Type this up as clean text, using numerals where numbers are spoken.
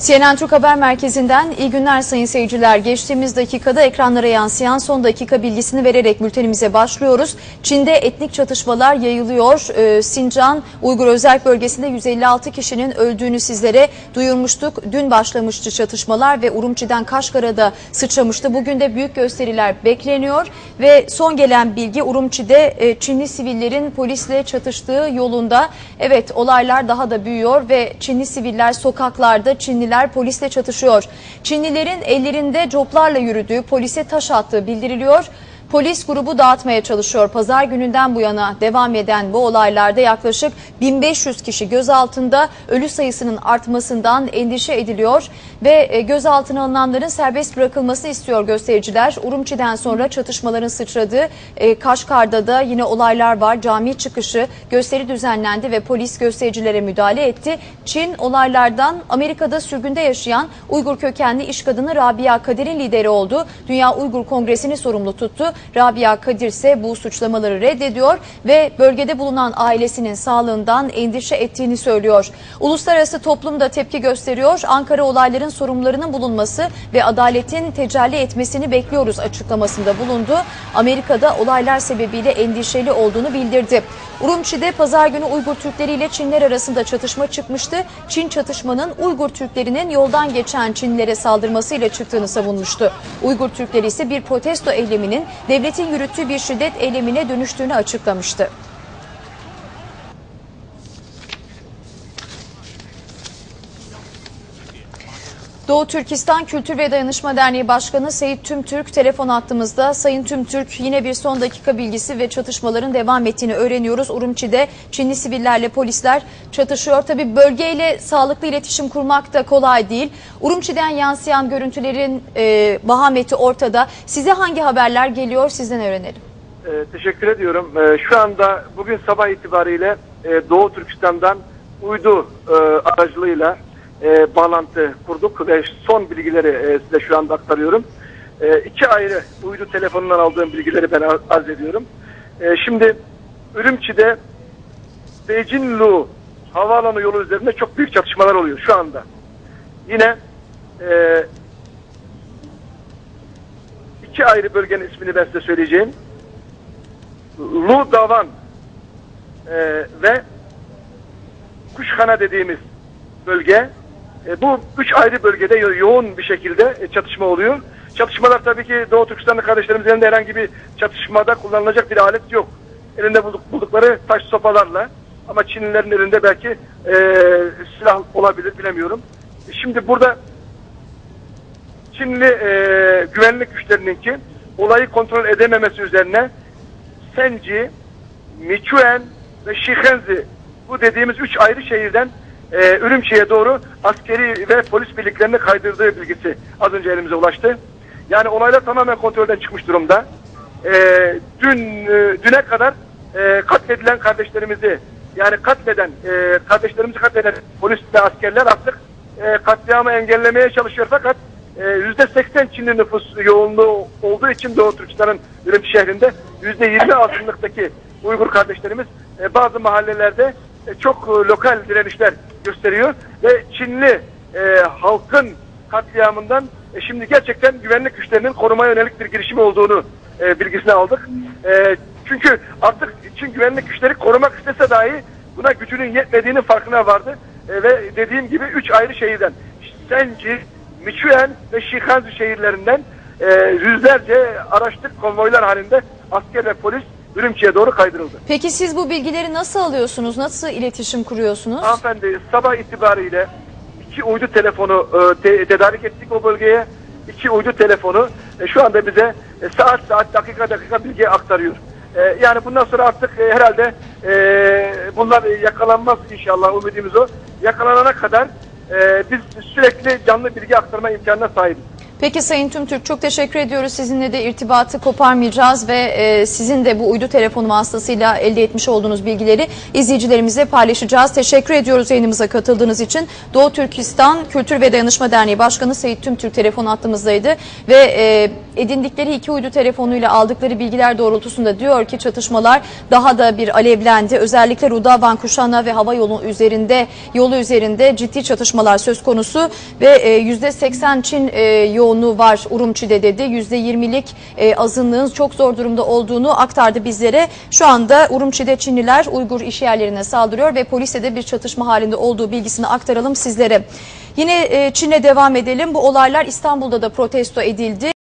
CNN Türk Haber Merkezi'nden iyi günler sayın seyirciler. Geçtiğimiz dakikada ekranlara yansıyan son dakika bilgisini vererek bültenimize başlıyoruz. Çin'de etnik çatışmalar yayılıyor. Sincan Uygur Özerk Bölgesi'nde 156 kişinin öldüğünü sizlere duyurmuştuk. Dün başlamıştı çatışmalar ve Urumçi'den Kaşgar'a sıçramıştı. Bugün de büyük gösteriler bekleniyor ve son gelen bilgi Urumçi'de Çinli sivillerin polisle çatıştığı yolunda. Evet, olaylar daha da büyüyor ve Çinli siviller sokaklarda, Çinliler polisle çatışıyor. Çinlilerin ellerinde coplarla yürüdüğü, polise taş attığı bildiriliyor. Polis grubu dağıtmaya çalışıyor. Pazar gününden bu yana devam eden bu olaylarda yaklaşık 1500 kişi gözaltında, ölü sayısının artmasından endişe ediliyor ve gözaltına alınanların serbest bırakılmasını istiyor göstericiler. Urumçi'den sonra çatışmaların sıçradığı Kaşgar'da da yine olaylar var. Cami çıkışı, gösteri düzenlendi ve polis göstericilere müdahale etti. Çin olaylardan Amerika'da sürgünde yaşayan Uygur kökenli iş kadını Rabia Kadir'in lideri oldu. Dünya Uygur Kongresi'ni sorumlu tuttu. Rabia Kadir ise bu suçlamaları reddediyor ve bölgede bulunan ailesinin sağlığından endişe ettiğini söylüyor. Uluslararası toplum da tepki gösteriyor. Ankara olayların sorumlularının bulunması ve adaletin tecelli etmesini bekliyoruz açıklamasında bulundu. Amerika'da olaylar sebebiyle endişeli olduğunu bildirdi. Urumçi'de pazar günü Uygur Türkleri ile Çinliler arasında çatışma çıkmıştı. Çin çatışmanın Uygur Türklerinin yoldan geçen Çinlilere saldırmasıyla çıktığını savunmuştu. Uygur Türkleri ise bir protesto eyleminin devletin yürüttüğü bir şiddet eylemine dönüştüğünü açıklamıştı. Doğu Türkistan Kültür ve Dayanışma Derneği Başkanı Seyit Tümtürk telefon hattımızda. Sayın Tümtürk, yine bir son dakika bilgisi ve çatışmaların devam ettiğini öğreniyoruz. Urumçi'de Çinli sivillerle polisler çatışıyor. Tabii bölgeyle sağlıklı iletişim kurmak da kolay değil. Urumçi'den yansıyan görüntülerin vahameti ortada. Size hangi haberler geliyor, sizden öğrenelim. Teşekkür ediyorum. Şu anda bugün sabah itibariyle Doğu Türkistan'dan uydu aracılığıyla bağlantı kurduk ve son bilgileri size şu anda aktarıyorum. İki ayrı uydu telefonundan aldığım bilgileri ben arz ediyorum. Şimdi Urumçi'de Beijing-Lu havaalanı yolu üzerinde çok büyük çatışmalar oluyor şu anda. Yine iki ayrı bölgenin ismini ben size söyleyeceğim. Lu Davan ve Kuşhana dediğimiz bölge. Bu üç ayrı bölgede yoğun bir şekilde çatışma oluyor. Çatışmalar tabii ki Doğu Türkistanlı kardeşlerimizin elinde herhangi bir çatışmada kullanılacak bir alet yok. Elinde buldukları taş sopalarla, ama Çinlilerin elinde belki silah olabilir, bilemiyorum. Şimdi burada Çinli güvenlik güçlerininki olayı kontrol edememesi üzerine Senci, Michuen ve Şihenzi, bu dediğimiz üç ayrı şehirden Urumçi'ye doğru askeri ve polis birliklerini kaydırdığı bilgisi az önce elimize ulaştı. Yani olaylar tamamen kontrolden çıkmış durumda. Düne kadar katledilen kardeşlerimizi, yani kardeşlerimizi katleden polis ve askerler artık katliamı engellemeye çalışıyor, fakat %80 Çinli nüfus yoğunluğu olduğu için Doğu Türkistan'ın Urumçi şehrinde %20 azınlıktaki Uygur kardeşlerimiz bazı mahallelerde çok lokal direnişler gösteriyor ve Çinli halkın katliamından şimdi gerçekten güvenlik güçlerinin korumaya yönelik bir girişimi olduğunu bilgisini aldık. Çünkü artık Çin güvenlik güçleri korumak istese dahi buna gücünün yetmediğinin farkına vardı ve dediğim gibi üç ayrı şehirden, Senci, Michuen ve Şihanzi şehirlerinden yüzlerce araçlık konvoylar halinde asker ve polis Urumçi'ye doğru kaydırıldı. Peki siz bu bilgileri nasıl alıyorsunuz? Nasıl iletişim kuruyorsunuz? Hanımefendi, sabah itibariyle iki uydu telefonu tedarik ettik o bölgeye. İki uydu telefonu şu anda bize saat dakika bilgi aktarıyor. Yani bundan sonra artık herhalde bunlar yakalanmaz inşallah, umudumuz o. Yakalanana kadar biz sürekli canlı bilgi aktarma imkanına sahibiz. Peki Sayın Tümtürk, çok teşekkür ediyoruz. Sizinle de irtibatı koparmayacağız ve sizin de bu uydu telefonu vasıtasıyla elde etmiş olduğunuz bilgileri izleyicilerimizle paylaşacağız. Teşekkür ediyoruz yayınımıza katıldığınız için. Doğu Türkistan Kültür ve Dayanışma Derneği Başkanı Sayit Tümtürk telefon hattımızdaydı ve edindikleri 2 uydu telefonuyla aldıkları bilgiler doğrultusunda diyor ki çatışmalar daha da bir alevlendi. Özellikle Rudavan, Kuşana ve hava yolu üzerinde ciddi çatışmalar söz konusu ve %80 Çin yoğunluğu var Urumçi'de dedi. %20'lik azınlığın çok zor durumda olduğunu aktardı bizlere. Şu anda Urumçi'de Çinliler Uygur işyerlerine saldırıyor ve polisle de bir çatışma halinde olduğu bilgisini aktaralım sizlere. Yine Çin'e devam edelim. Bu olaylar İstanbul'da da protesto edildi.